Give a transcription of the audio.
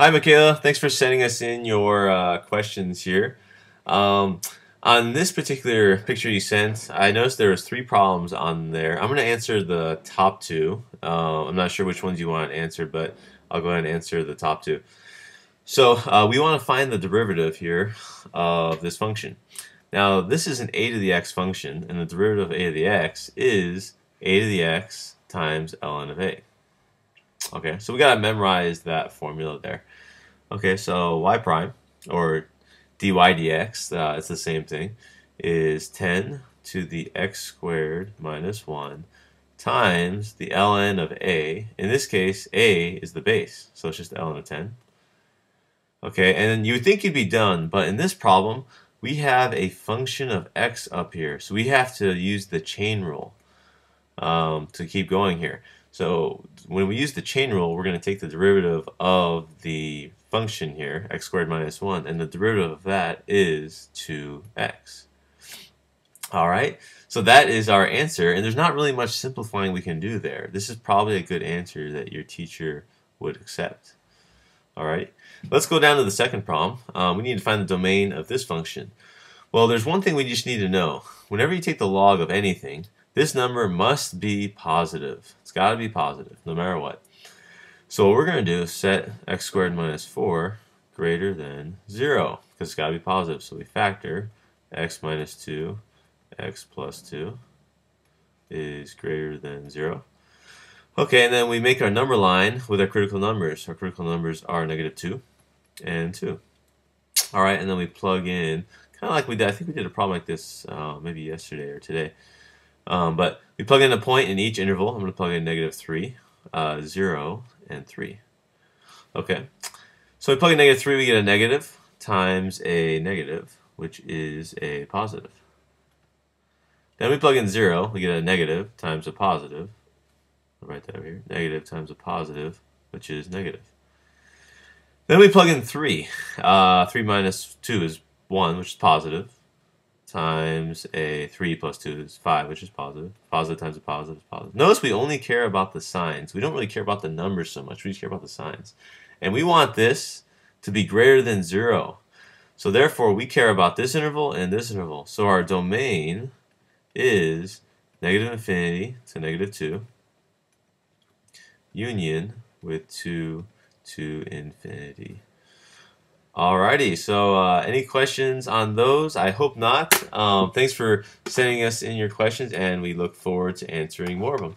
Hi, Michaela. Thanks for sending us in your questions here. Um, on this particular picture you sent, I noticed there was 3 problems on there. I'm going to answer the top 2. I'm not sure which ones you want answered, but I'll go ahead and answer the top 2. So we want to find the derivative here of this function. Now, this is an a to the x function, and the derivative of a to the x is a to the x times ln of a. Okay, so we got to memorize that formula there. Okay, so y prime, or dy dx, it's the same thing, is 10 to the x squared minus 1 times the ln of a. In this case, a is the base, so it's just ln of 10. Okay, and you would think you'd be done, but in this problem, we have a function of x up here, so we have to use the chain rule to keep going here. So when we use the chain rule, we're going to take the derivative of the function here, x squared minus 1, and the derivative of that is 2x. Alright, so that is our answer, and there's not really much simplifying we can do there. This is probably a good answer that your teacher would accept. Alright, let's go down to the second problem. We need to find the domain of this function. Well, there's one thing we just need to know. Whenever you take the log of anything, this number must be positive. It's got to be positive, no matter what. So what we're going to do is set x squared minus 4 greater than 0, because it's got to be positive. So we factor x minus 2, x plus 2 is greater than 0. Okay, and then we make our number line with our critical numbers. Our critical numbers are negative 2 and 2. All right, and then we plug in, kind of like we did, I think we did a problem like this maybe yesterday or today. But we plug in a point in each interval. I'm going to plug in negative 3, 0, and 3. Okay, so we plug in negative 3, we get a negative times a negative, which is a positive. Then we plug in 0, we get a negative times a positive. I'll write that over here. Negative times a positive, which is negative. Then we plug in 3. 3 minus 2 is 1, which is positive, times a 3 plus 2 is 5, which is positive. Positive times a positive is positive. Notice we only care about the signs. We don't really care about the numbers so much. We just care about the signs. And we want this to be greater than 0. So therefore, we care about this interval and this interval. So our domain is negative infinity to negative 2, union with 2 to infinity. Alrighty, so any questions on those? I hope not. Thanks for sending us in your questions, and we look forward to answering more of them.